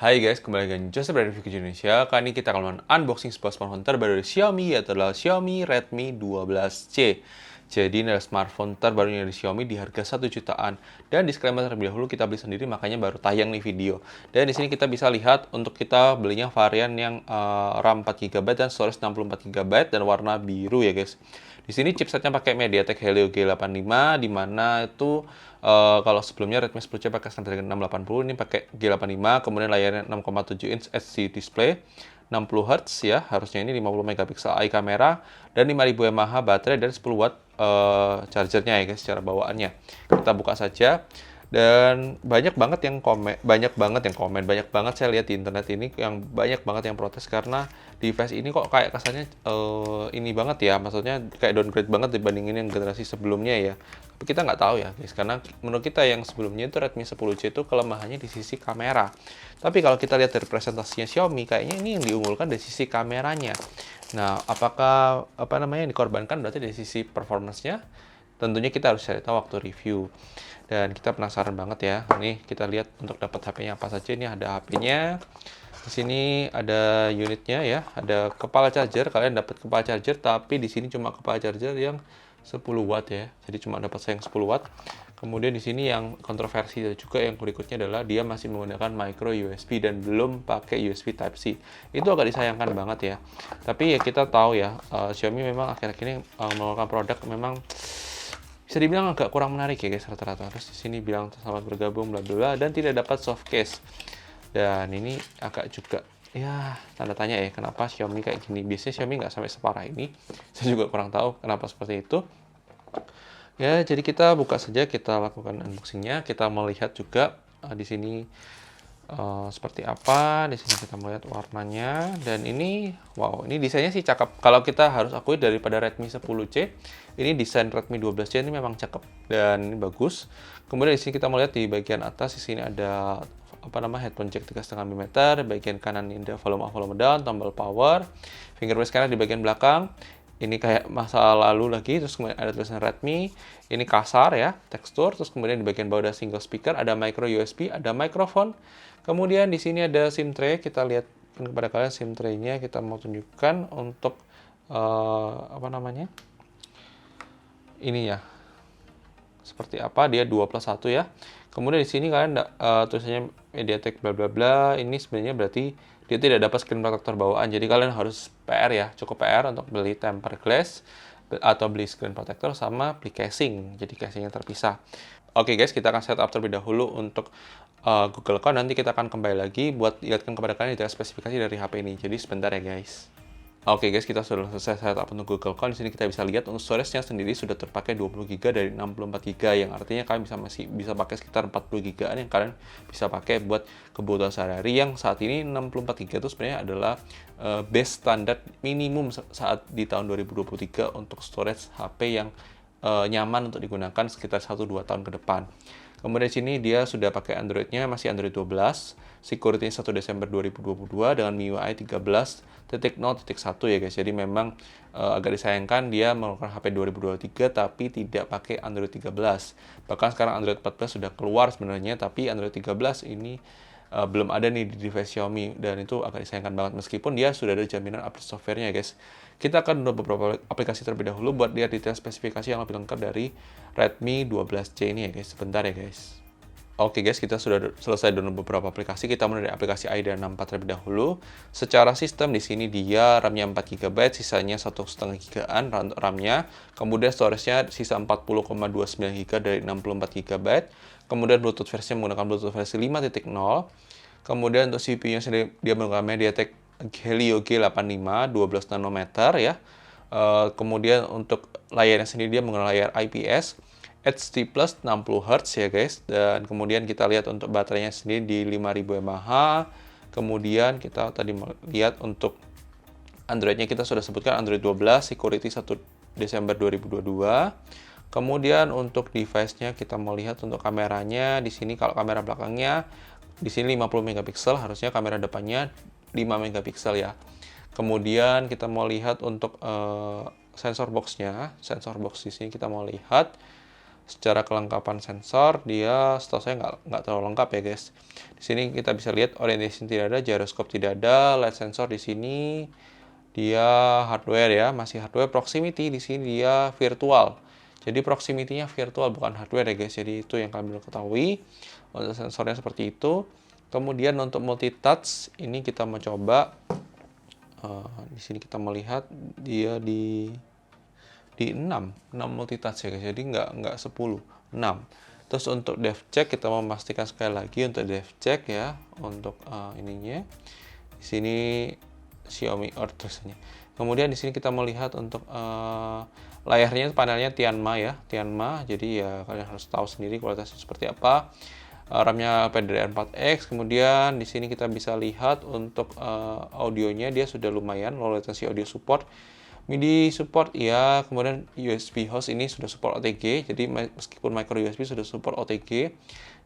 Hai guys, kembali dengan Joseph dari Review Indonesia. Kali ini kita akan unboxing sebuah smartphone terbaru dari Xiaomi, yaitu adalah Xiaomi Redmi 12C. Jadi ini adalah smartphone terbarunya dari Xiaomi di harga 1 jutaan. Dan disclaimer terlebih dahulu kita beli sendiri, makanya baru tayang nih video. Dan di sini kita bisa lihat untuk kita belinya varian yang RAM 4GB dan storage 64GB dan warna biru ya guys. Di sini chipsetnya pakai MediaTek Helio G85, di mana itu kalau sebelumnya Redmi 10C pakai Snapdragon 680, ini pakai G85, kemudian layarnya 6,7 inch HD display, 60 Hz ya, harusnya ini 50 megapiksel AI kamera, dan 5000 mAh baterai dan 10 watt chargernya ya guys, secara bawaannya. Kita buka saja. Dan banyak banget yang komen, banyak banget saya lihat di internet ini yang banyak banget yang protes karena device ini kok kayak kesannya ini banget ya, maksudnya kayak downgrade banget dibandingin yang generasi sebelumnya ya. Tapi kita nggak tahu ya guys, karena menurut kita yang sebelumnya itu Redmi 10C itu kelemahannya di sisi kamera. Tapi kalau kita lihat dari presentasinya Xiaomi, kayaknya ini yang diunggulkan dari sisi kameranya. Nah, apakah yang dikorbankan berarti dari sisi performance-nya? Tentunya kita harus cari tahu waktu review. Dan kita penasaran banget ya. Nih kita lihat untuk dapat HP-nya apa saja. Ini ada HP-nya. Di sini ada unitnya ya. Ada kepala charger. Kalian dapat kepala charger, tapi di sini cuma kepala charger yang 10 watt ya. Jadi cuma dapat sayang 10 watt. Kemudian di sini yang kontroversi juga yang berikutnya adalah dia masih menggunakan micro USB dan belum pakai USB Type C. Itu agak disayangkan banget ya. Tapi ya kita tahu ya, Xiaomi memang akhir-akhir ini mengeluarkan produk memang bisa dibilang agak kurang menarik ya guys rata-rata. Terus di sini bilang selamat bergabung bla bla dan tidak dapat soft case. Dan ini agak juga ya tanda tanya ya, kenapa Xiaomi kayak gini. Biasanya Xiaomi nggak sampai separah ini. Saya juga kurang tahu kenapa seperti itu. Ya, jadi kita buka saja, kita lakukan unboxingnya. Kita melihat juga di sini seperti apa. Di sini kita melihat warnanya, dan ini wow, ini desainnya sih cakep. Kalau kita harus akui daripada Redmi 10C, ini desain Redmi 12C ini memang cakep dan ini bagus. Kemudian di sini kita melihat di bagian atas, di sini ada headphone jack 3,5 mm, bagian kanan ini ada volume up, volume down, tombol power, fingerprint scanner di bagian belakang. Ini kayak masa lalu lagi, terus kemudian ada tulisan Redmi, ini kasar ya, tekstur, terus kemudian di bagian bawah ada single speaker, ada micro USB, ada mikrofon, kemudian di sini ada SIM tray. Kita lihat kepada kalian SIM tray-nya, kita mau tunjukkan untuk ini ya, seperti apa dia 2+1 ya. Kemudian di sini kalian tulisannya MediaTek bla bla bla. Ini sebenarnya berarti dia tidak dapat screen protector bawaan. Jadi kalian harus PR ya, cukup PR untuk beli tempered glass atau beli screen protector sama beli casing. Jadi casingnya terpisah. Oke guys, kita akan setup terlebih dahulu untuk Google Account. Nanti kita akan kembali lagi buat lihatkan kepada kalian detail spesifikasi dari HP ini. Jadi sebentar ya guys. Oke guys, kita sudah selesai setup untuk Google Account. Di sini kita bisa lihat untuk storage-nya sendiri sudah terpakai 20GB dari 64GB, yang artinya kalian masih bisa pakai sekitar 40GB yang kalian bisa pakai buat kebutuhan sehari-hari, yang saat ini 64GB itu sebenarnya adalah base standar minimum saat di tahun 2023 untuk storage HP yang nyaman untuk digunakan sekitar 1-2 tahun ke depan. Kemudian di sini dia sudah pakai Android-nya masih Android 12, security 1 Desember 2022 dengan MIUI 13.0.1 ya guys. Jadi memang agak disayangkan dia mengeluarkan HP 2023 tapi tidak pakai Android 13. Bahkan sekarang Android 14 sudah keluar sebenarnya, tapi Android 13 ini belum ada nih di device Xiaomi, dan itu agak disayangkan banget meskipun dia sudah ada jaminan update software-nya guys. Kita akan download beberapa aplikasi terlebih dahulu buat lihat detail spesifikasi yang lebih lengkap dari Redmi 12C ini ya guys. Sebentar ya guys. Oke guys, kita sudah selesai download beberapa aplikasi. Kita mulai dari aplikasi AIDA 64 terlebih dahulu. Secara sistem di sini dia RAM-nya 4GB, sisanya 1,5 GB RAM-nya. Kemudian storage-nya sisa 40,29GB dari 64GB. Kemudian Bluetooth versi menggunakan Bluetooth versi 5.0. Kemudian untuk CPU-nya sendiri dia menggunakan MediaTek Helio G85 12 nanometer ya. Kemudian untuk layarnya sendiri dia menggunakan layar IPS HD plus 60 Hz ya guys. Dan kemudian kita lihat untuk baterainya sendiri di 5000 mAh. Kemudian kita tadi lihat untuk Android-nya kita sudah sebutkan Android 12, security 1 Desember 2022. Kemudian untuk device-nya kita mau lihat untuk kameranya. Di sini kalau kamera belakangnya di sini 50 megapiksel, harusnya kamera depannya 5 megapiksel ya. Kemudian kita mau lihat untuk sensor box-nya. Sensor box di sini kita mau lihat Secara kelengkapan sensor, dia setahu saya nggak terlalu lengkap ya guys. Di sini kita bisa lihat orientation tidak ada, gyroscope tidak ada, light sensor di sini dia hardware ya, masih hardware. Proximity di sini dia virtual. Jadi proximity-nya virtual bukan hardware ya guys. Jadi itu yang kalian perlu ketahui. Untuk sensornya seperti itu. Kemudian untuk multitouch ini kita mau coba. Di sini kita melihat dia di 6 multitouch ya guys. Jadi nggak 10, 6. Terus untuk dev check kita memastikan sekali lagi untuk dev check ya, untuk ininya. Di sini Xiaomi Earth tulisannya. Kemudian di sini kita melihat untuk layarnya, panelnya Tianma ya, Tianma. Jadi ya kalian harus tahu sendiri kualitasnya seperti apa. RAM-nya LPDDR4X. Kemudian di sini kita bisa lihat untuk audionya dia sudah lumayan, low latency audio support. MIDI support ya, kemudian USB host ini sudah support OTG. Jadi meskipun micro USB sudah support OTG.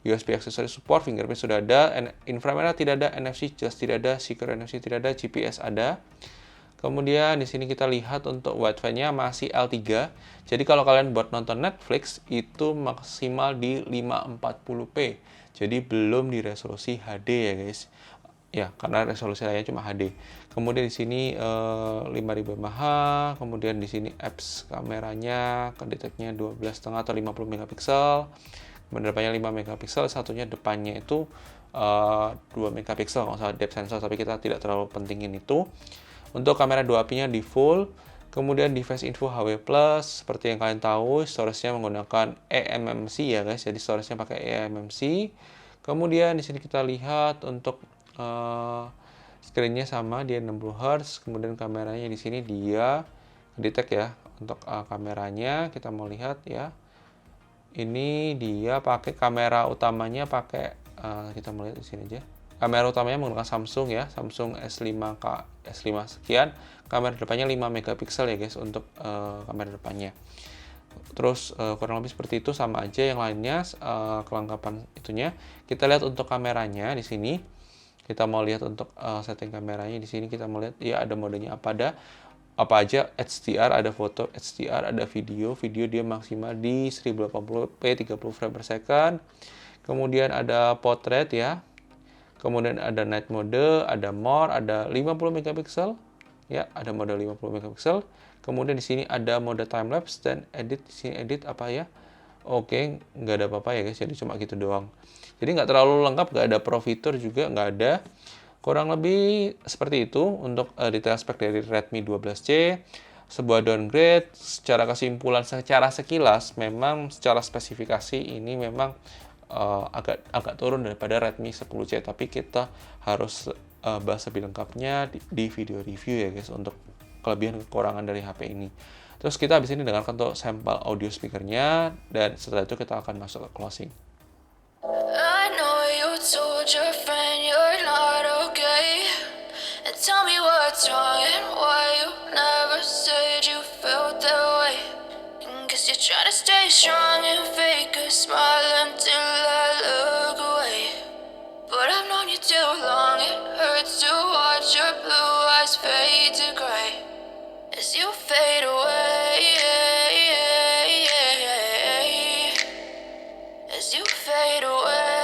USB aksesoris support, fingerprint sudah ada, inframerah tidak ada, NFC jelas tidak ada, secure NFC tidak ada, GPS ada. Kemudian di sini kita lihat untuk Wi-Fi-nya masih L3. Jadi kalau kalian buat nonton Netflix itu maksimal di 540p. Jadi belum di resolusi HD ya guys. Ya, karena resolusi layarnya cuma HD. Kemudian di sini 5000 mAh, kemudian di sini apps kameranya kedeteknya 12,5 atau 50 megapiksel. Kemudian depannya 5 megapiksel, satunya depannya itu 2 megapiksel, nggak usah depth sensor, tapi kita tidak terlalu pentingin itu. Untuk kamera 2 apinya di full. Kemudian device info HW+, seperti yang kalian tahu, storage-nya menggunakan eMMC ya guys, jadi storage-nya pakai eMMC. Kemudian di sini kita lihat untuk screen-nya sama, dia 60 Hz. Kemudian kameranya di sini dia detect ya, untuk kameranya kita mau lihat ya. Ini dia pakai kamera utamanya pakai kita melihat di sini aja. Kamera utamanya menggunakan Samsung ya, Samsung S5 sekian. Kamera depannya 5 megapiksel ya guys untuk kamera depannya. Terus kurang lebih seperti itu, sama aja yang lainnya kelengkapan itunya. Kita lihat untuk kameranya di sini. Kita mau lihat untuk setting kameranya di sini, kita mau lihat ya ada modenya apa aja. HDR, ada foto HDR, ada video dia maksimal di 1080p 30 frame per second. Kemudian ada portrait ya, kemudian ada night mode, ada more, ada 50 megapiksel ya, ada mode 50 megapiksel. Kemudian di sini ada mode time lapse dan edit. Di sini edit apa ya, oke, nggak ada apa-apa ya guys, jadi cuma gitu doang. Jadi nggak terlalu lengkap, nggak ada pro fitur juga, nggak ada. Kurang lebih seperti itu untuk detail spek dari Redmi 12C. Sebuah downgrade, secara kesimpulan, secara sekilas, memang secara spesifikasi ini memang agak turun daripada Redmi 10C. Tapi kita harus bahas lebih lengkapnya di video review ya guys, untuk kelebihan kekurangan dari HP ini. Terus kita habis ini dengarkan untuk sampel audio speakernya, dan setelah itu kita akan masuk ke closing. I know you told your friend you're not okay, and tell me what's wrong and why you never said you felt that way. Guess you're trying to stay strong and fake a smile until I look away. But I've known you too long, it hurts to watch your blue eyes fade to gray as you fade away. As you fade away.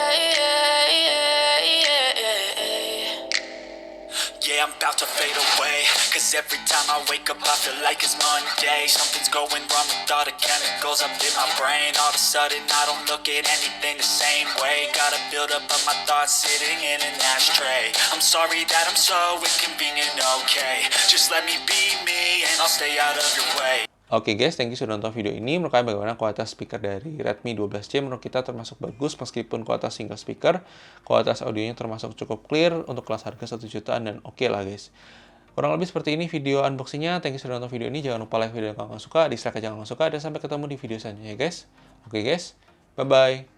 Yeah, I'm about to fade away, cause every time I wake up I feel like it's Monday. Something's going wrong with all the chemicals up in my brain. All of a sudden I don't look at anything the same way. Gotta build up of my thoughts sitting in an ashtray. I'm sorry that I'm so inconvenient, okay. Just let me be me and I'll stay out of your way. Oke guys, thank you sudah nonton video ini. Menurut kalian bagaimana kualitas speaker dari Redmi 12C? Menurut kita termasuk bagus, meskipun kualitas single speaker. Kualitas audionya termasuk cukup clear untuk kelas harga 1 jutaan, dan oke lah guys. Kurang lebih seperti ini video unboxingnya. Thank you sudah nonton video ini. Jangan lupa like video yang kalian suka, dislike jangan suka, dan sampai ketemu di video selanjutnya guys. Oke guys, bye-bye.